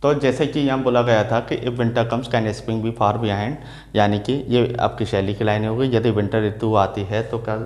तो जैसे कि यहाँ बोला गया था कि if winter comes can spring be far behind, यानी कि ये आपकी शैली की लाइन होगी। यदि विंटर ऋतु आती है तो क्या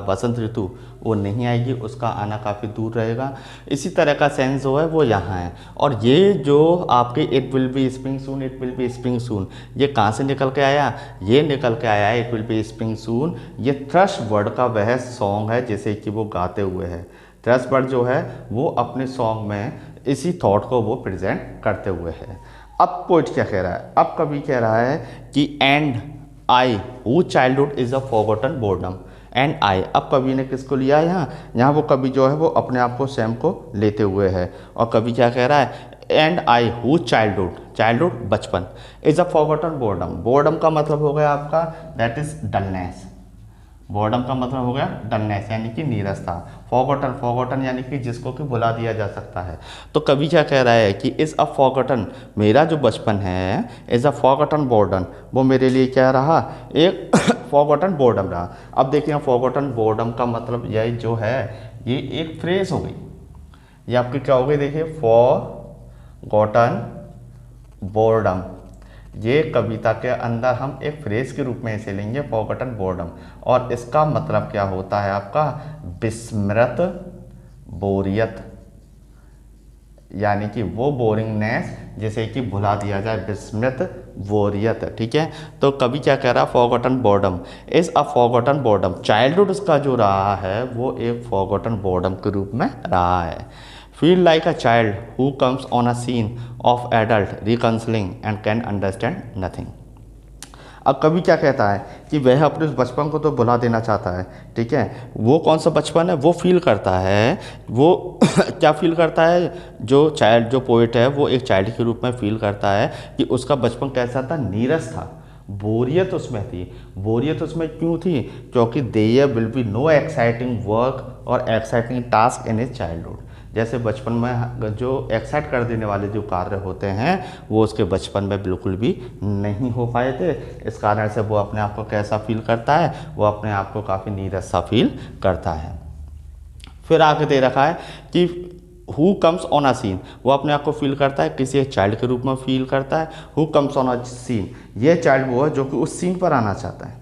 बसंत ऋतु वो नहीं आएगी, उसका आना काफ़ी दूर रहेगा। इसी तरह का सेंस जो है वो यहाँ है। और ये जो आपके it will be spring soon, it will be spring soon, ये कहाँ से निकल के आया? ये निकल के आया है it will be spring soon, ये थ्रश वर्ड का वह सॉन्ग है जैसे कि वो गाते हुए है। थ्रश वर्ड जो है वो अपने सॉन्ग में इसी थॉट को वो प्रेजेंट करते हुए है। अब पोइट क्या कह रहा है? अब कवि कह रहा है कि and I who childhood is a forgotten boredom. And I, अब कवि ने किसको लिया है यहाँ? यहाँ वो कवि जो है वो अपने आप को सैम को लेते हुए है। और कवि क्या कह रहा है? And I who childhood, childhood बचपन, is a forgotten boredom. Boredom का मतलब हो गया आपका दैट इज डलनेस। बॉर्डम का मतलब हो गया डलनेस, यानी कि नीरसता। फॉरगॉटन, फॉरगॉटन यानी कि जिसको कि भुला दिया जा सकता है। तो कवि क्या कह रहा है कि इज़ अ फॉरगॉटन, मेरा जो बचपन है, इज़ अ फॉरगॉटन बोर्डन, वो मेरे लिए क्या रहा? एक फॉरगॉटन बोर्डम रहा। अब देखिए फॉरगॉटन बोर्डम का मतलब यह जो है ये एक फ्रेज हो गई। ये आपकी क्या हो गई? देखिए फॉरगॉटन बोर्डम, ये कविता के अंदर हम एक फ्रेज के रूप में इसे लेंगे फॉरगॉटन बोर्डम। और इसका मतलब क्या होता है आपका? विस्मृत बोरियत, यानी कि वो बोरिंगनेस जिसे कि भुला दिया जाए, विस्मृत बोरियत। ठीक है, तो कवि क्या कह रहा है? Forgotten boredom is a forgotten boredom, childhood उसका जो रहा है वो एक फॉरगॉटन बोर्डम के रूप में रहा है। Feel like a child who comes on a scene of adult reconciling and can understand nothing. अब कवि क्या कहता है कि वह अपने उस बचपन को तो भुला देना चाहता है। ठीक है, वो कौन सा बचपन है? वो फील करता है, वो क्या फील करता है? जो चाइल्ड, जो पोइट है वो एक चाइल्ड के रूप में फील करता है कि उसका बचपन कैसा था? नीरस था, बोरियत उसमें थी। बोरियत उसमें क्यों थी? क्योंकि there will be no exciting work और exciting task in his childhood. जैसे बचपन में जो एक्साइट कर देने वाले जो कार्य होते हैं वो उसके बचपन में बिल्कुल भी नहीं हो पाए थे। इस कारण से वो अपने आप को कैसा फील करता है? वो अपने आप को काफ़ी नीरस सा फील करता है। फिर आगे दे रखा है कि who comes on a scene, वो अपने आप को फील करता है किसी एक चाइल्ड के रूप में फील करता है। Who comes on a scene, ये चाइल्ड वो है जो कि उस सीन पर आना चाहता है,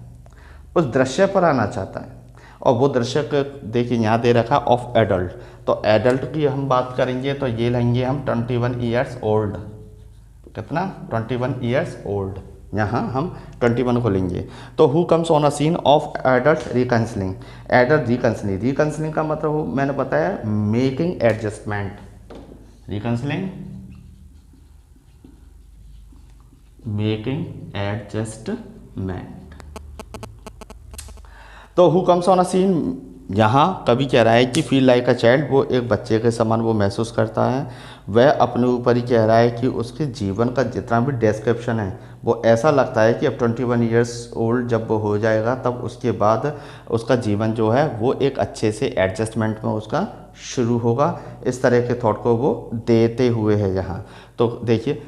उस दृश्य पर आना चाहता है। और वो दृश्य देखिए यहाँ दे रखा ऑफ एडल्ट, तो एडल्ट की हम बात करेंगे तो ये लेंगे हम 21 ईयर्स ओल्ड। कितना? 21 ईयर्स ओल्ड, यहाँ हम 21 को लेंगे। तो who comes on a scene of adult reconciling, adult reconciling, reconciling का मतलब मैंने बताया making adjustment, reconciling making adjustment. तो who comes on a scene, यहाँ कवि कह रहा है कि फील लाइक अ चाइल्ड, वो एक बच्चे के समान वो महसूस करता है। वह अपने ऊपर ही कह रहा है कि उसके जीवन का जितना भी डिस्क्रिप्शन है वो ऐसा लगता है कि अब 21 ईयर्स ओल्ड जब वो हो जाएगा तब उसके बाद उसका जीवन जो है वो एक अच्छे से एडजस्टमेंट में उसका शुरू होगा। इस तरह के थॉट को वो देते हुए है यहाँ। तो देखिए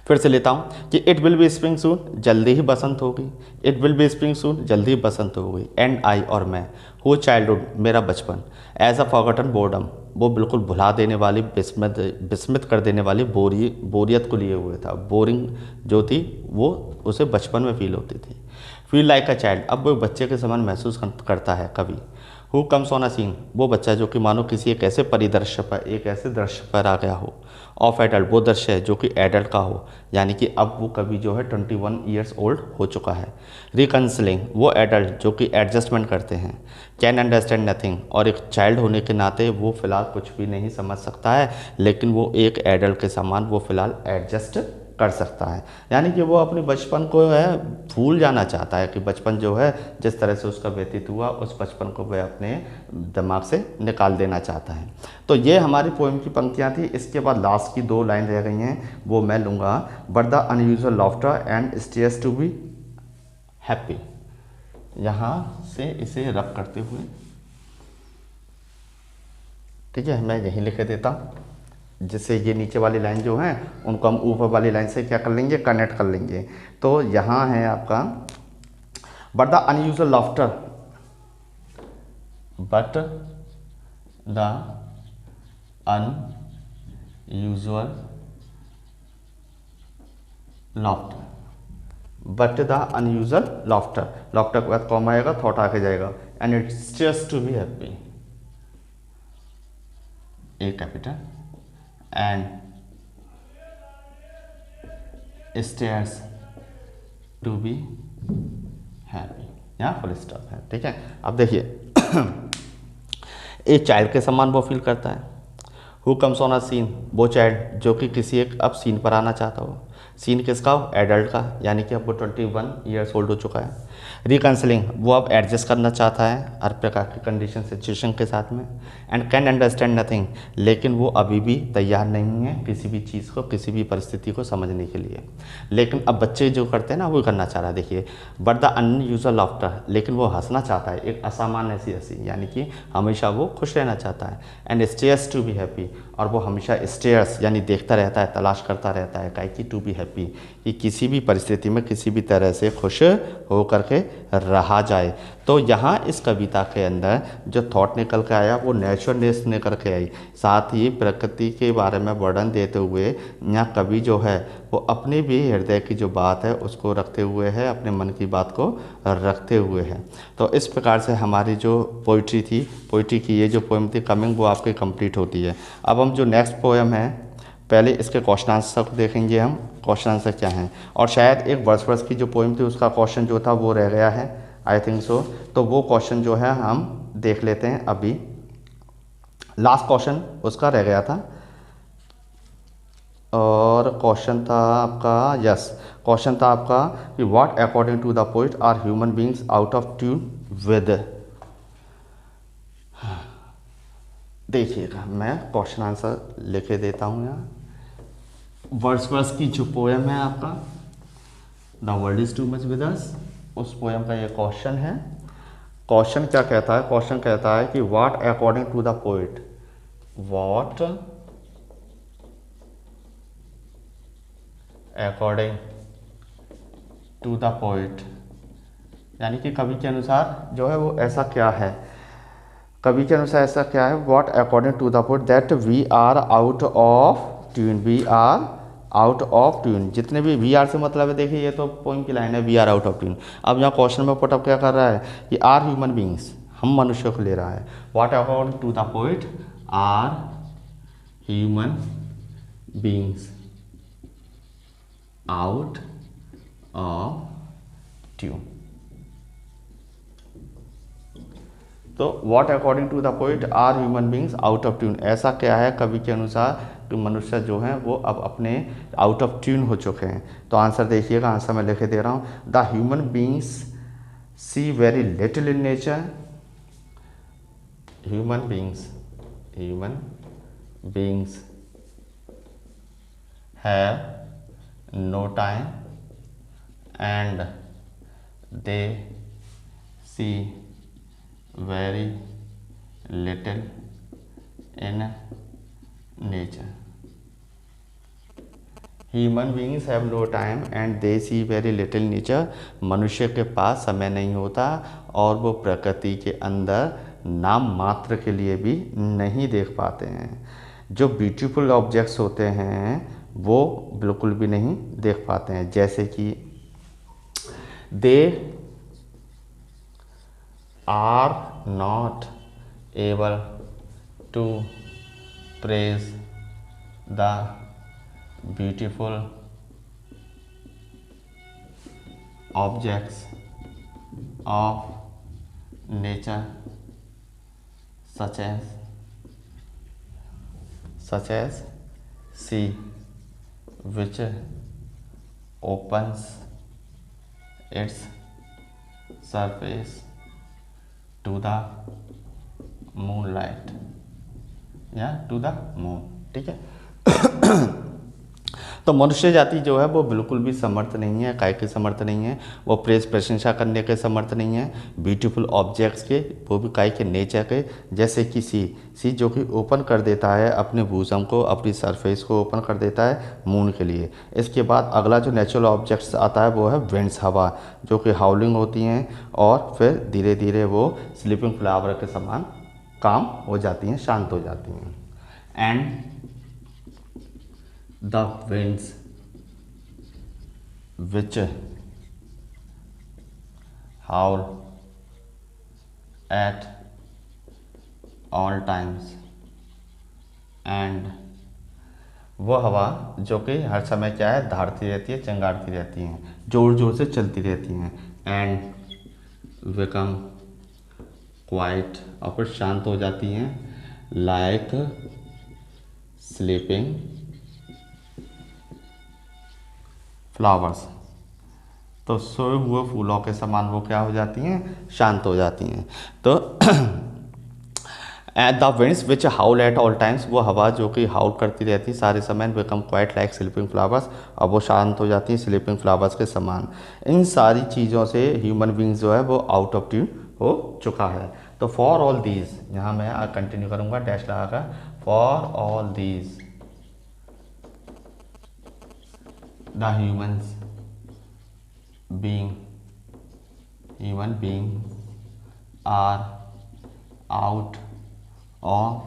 फिर से लेता हूँ कि इट विल बी स्प्रिंग सून, जल्दी ही बसंत होगी। इट विल बी स्प्रिंग सून, जल्दी ही बसंत होगी। एंड आई, और मैं, हु चाइल्डहुड, मेरा बचपन, एज अ फॉरगॉटन बोर्डम, वो बिल्कुल भुला देने वाली, विस्मित कर देने वाली बोरियत को लिए हुए था। बोरिंग जो थी वो उसे बचपन में फील होती थी। फील लाइक अ चाइल्ड, अब वो बच्चे के समान महसूस करता है कवि। Who comes on a scene, वो बच्चा जो कि मानो किसी एक ऐसे परिदृश्य पर, एक ऐसे दृश्य पर आ गया हो। ऑफ एडल्ट, वो दृश्य है जो कि एडल्ट का हो, यानी कि अब वो कवि जो है 21 ईयर्स ओल्ड हो चुका है। रिकन्सलिंग, वो एडल्ट जो कि एडजस्टमेंट करते हैं। कैन अंडरस्टैंड नथिंग, और एक चाइल्ड होने के नाते वो फिलहाल कुछ भी नहीं समझ सकता है, लेकिन वो एक एडल्ट के समान वो फिलहाल एडजस्ट कर सकता है। यानी कि वो अपने बचपन को है भूल जाना चाहता है कि बचपन जो है जिस तरह से उसका व्यतीत हुआ उस बचपन को वह अपने दिमाग से निकाल देना चाहता है। तो ये हमारी पोएम की पंक्तियाँ थी। इसके बाद लास्ट की 2 लाइन रह गई हैं, वो मैं लूँगा। But the unusual laughter and stares to be happy, यहाँ से इसे रब करते हुए, ठीक है, मैं यहीं लिख देता हूँ, जिससे ये नीचे वाली लाइन जो है उनको हम ऊपर वाली लाइन से क्या कर लेंगे? कनेक्ट कर लेंगे। तो यहाँ है आपका but the unusual laughter, but the usual laughter, but the unusual laughter, laughter के बाद कॉमा आएगा, थॉट आके जाएगा, and it's just to be happy, A capital, and stares to be happy, यहाँ फुल स्टॉप है, ठीक है। अब देखिए एक चाइल्ड के समान वो फील करता है, who comes on a scene, वो चाइल्ड जो कि किसी एक अब सीन पर आना चाहता हो, सीन किसका, एडल्ट का, यानी कि अब वो 21 ईयर्स ओल्ड हो चुका है। रिकन्सिलिंग, वो अब एडजस्ट करना चाहता है हर प्रकार की कंडीशन सिचुएशन के साथ में, एंड कैन अंडरस्टैंड नथिंग, लेकिन वो अभी भी तैयार नहीं है किसी भी चीज़ को, किसी भी परिस्थिति को समझने के लिए। लेकिन अब बच्चे जो करते हैं ना वो करना चाह रहा है, देखिए, बट द अनयूजुअल लाफ्टर, लेकिन वो हंसना चाहता है, एक असामान्य सी हंसी, यानी कि हमेशा वो खुश रहना चाहता है, and stares to be happy, और वो हमेशा स्टेयर्स यानी देखता रहता है, तलाश करता रहता है, काहे कि टू बी हैप्पी, कि किसी भी परिस्थिति में किसी भी तरह से खुश हो करके रहा जाए। तो यहाँ इस कविता के अंदर जो थॉट निकल के आया वो नेचुरलनेस निकल के आई, साथ ही प्रकृति के बारे में वर्णन देते हुए यहाँ कवि जो है वो अपने भी हृदय की जो बात है उसको रखते हुए है, अपने मन की बात को रखते हुए है। तो इस प्रकार से हमारी जो पोइट्री थी, पोइट्री की ये जो पोएम थी कमिंग, वो आपकी कंप्लीट होती है। अब हम जो नेक्स्ट पोएम है, पहले इसके क्वेश्चन आंसर को देखेंगे हम, क्वेश्चन आंसर क्या हैं, और शायद एक वर्ड्सवर्थ की जो पोएम थी उसका क्वेश्चन जो था वो रह गया है, आई थिंक सो, तो वो क्वेश्चन जो है हम देख लेते हैं अभी। लास्ट क्वेश्चन उसका रह गया था, और क्वेश्चन था आपका, यस, क्वेश्चन था आपका कि what according to the poet are human beings out of tune with. देखिएगा मैं क्वेश्चन आंसर लिखे देता हूँ यहाँ। वर्ड्सवर्थ की जो पोएम है आपका the world is to much with अस, उस पोएम का ये क्वेश्चन है। क्वेश्चन क्या कहता है, क्वेश्चन कहता है कि what according to the poet, what according to the poet, यानी कि कवि के अनुसार जो है वो ऐसा क्या है, कवि के अनुसार ऐसा क्या है, what according to the poet that we are out of tune, we are out of tune, जितने भी वी आर से मतलब है, देखिए ये तो पोइम की लाइन है, we are out of tune. अब यहाँ क्वेश्चन में पुटअप क्या कर रहा है कि आर ह्यूमन बींग्स, हम मनुष्य को ले रहा है, what according to the poet are human beings out of tune. तो what according to the poet are human beings out of tune, ऐसा क्या है कवि के अनुसार कि मनुष्य जो हैं वो अब अपने आउट ऑफ ट्यून हो चुके हैं। तो आंसर देखिएगा, आंसर मैं लिखे दे रहा हूँ, the human beings see very little in nature, human beings have no time and they see very little in nature. Human beings have no time and they see very little nature. मनुष्य के पास समय नहीं होता और वो प्रकृति के अंदर नाम मात्र के लिए भी नहीं देख पाते हैं। जो ब्यूटीफुल ऑब्जेक्ट्स होते हैं वो बिल्कुल भी नहीं देख पाते हैं, जैसे कि दे are not able to praise the beautiful objects of nature such as sea, which opens its surface to the moonlight या टू द मून, ठीक है। तो मनुष्य जाति जो है वो बिल्कुल भी समर्थ नहीं है, काय के समर्थ नहीं है, वो प्रेस प्रशंसा करने के समर्थ नहीं है ब्यूटीफुल ऑब्जेक्ट्स के, वो भी काय के नेचर के, जैसे कि सी जो कि ओपन कर देता है अपने भूसम को, अपनी सरफेस को ओपन कर देता है मून के लिए। इसके बाद अगला जो नेचुरल ऑब्जेक्ट्स आता है वो है विंड्स, हवा, जो कि हाउलिंग होती हैं और फिर धीरे धीरे वो स्लीपिंग फ्लावर के समान काम हो जाती हैं, शांत हो जाती हैं। And the winds which howl at all times and वो हवा जो कि हर समय क्या है, धारती रहती है, चंगाड़ती रहती हैं, जोर जोर से चलती रहती हैं, एंड बिकम क्वाइट, और फिर शांत हो जाती हैं, लाइक स्लीपिंग फ्लावर्स, तो सोए हुए फूलों के समान वो क्या हो जाती हैं, शांत हो जाती हैं। तो at the winds which howl at all times, वो हवा जो कि हाउल करती रहती है सारे समय, become quite like sleeping flowers, और वो शांत हो जाती हैं स्लीपिंग फ्लावर्स के समान। इन सारी चीज़ों से ह्यूमन बींग्स जो है वो आउट ऑफ ट्यून हो चुका है। तो फॉर ऑल दीज, यहाँ मैं कंटिन्यू करूँगा डैश लगाकर, for all these the human being are out of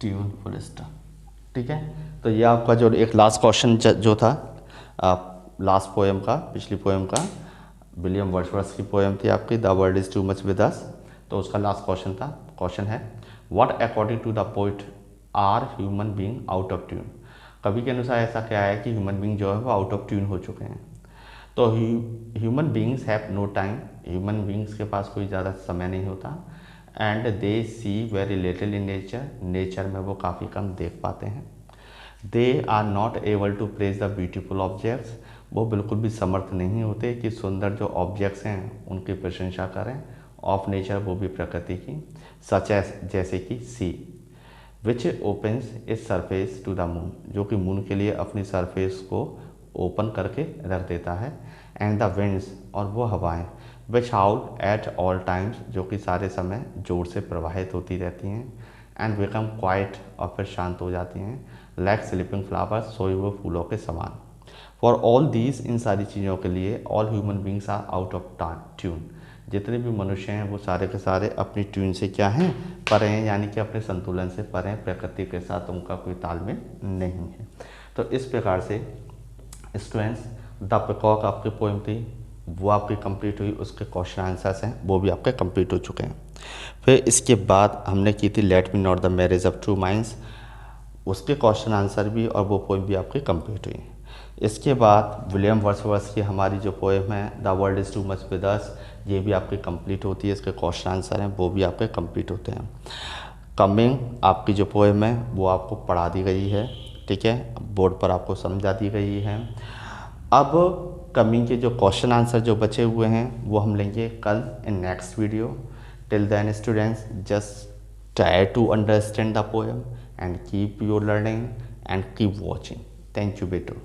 tune, full stop. ठीक है, तो ये आपका जो एक लास्ट क्वेश्चन जो था लास्ट पोएम का, पिछली पोएम का, विलियम वर्ड्सवर्थ की पोएम थी आपकी the world is too much with us, तो उसका लास्ट क्वेश्चन था। क्वेश्चन है what according to the poet are human being out of tune. कवि के अनुसार ऐसा क्या है कि ह्यूमन बीइंग जो है वो आउट ऑफ ट्यून हो चुके हैं। तो human beings have no time, human beings के पास कोई ज़्यादा समय नहीं होता, and they see very little in nature, nature में वो काफ़ी कम देख पाते हैं। They are not able to praise the beautiful objects, वो बिल्कुल भी समर्थ नहीं होते कि सुंदर जो ऑब्जेक्ट्स हैं उनकी प्रशंसा करें, ऑफ नेचर, वो भी प्रकृति की, सच एज, जैसे कि सी, विच ओपन्स इस सरफेस टू द मून, जो कि मून के लिए अपनी सरफेस को ओपन करके रख देता है, एंड द विंड्स, और वो हवाएं, विच हाउल एट ऑल टाइम्स, जो कि सारे समय जोर से प्रवाहित होती रहती हैं, एंड बिकम क्वाइट, और फिर शांत हो जाती हैं, लाइक स्लीपिंग फ्लावर्स, सोए हुए फूलों के समान। फॉर ऑल दीज, इन सारी चीज़ों के लिए, all human beings are out of tune, जितने भी मनुष्य हैं वो सारे के सारे अपनी ट्यून से क्या हैं, परे हैं, यानी कि अपने संतुलन से परे हैं, प्रकृति के साथ उनका कोई तालमेल नहीं है। तो इस प्रकार से स्टूडेंट्स द पिकॉक आपकी पोएम थी वो आपकी कंप्लीट हुई, उसके क्वेश्चन आंसर्स हैं वो भी आपके कंप्लीट हो चुके हैं। फिर इसके बाद हमने की थी let me not the marriage of two minds, उसके क्वेश्चन आंसर भी और वो पोएम भी आपकी कंप्लीट हुई। इसके बाद विलियम वर्ड्सवर्थ की हमारी जो पोएम है the world is too much with अस, ये भी आपकी कंप्लीट होती है, इसके क्वेश्चन आंसर हैं वो भी आपके कंप्लीट होते हैं। कमिंग आपकी जो पोएम है वो आपको पढ़ा दी गई है, ठीक है, बोर्ड पर आपको समझा दी गई है। अब कमिंग के जो क्वेश्चन आंसर जो बचे हुए हैं वो हम लेंगे कल in next video. Till then students just try to understand the poem and keep your learning and keep watching. Thank you बेटो।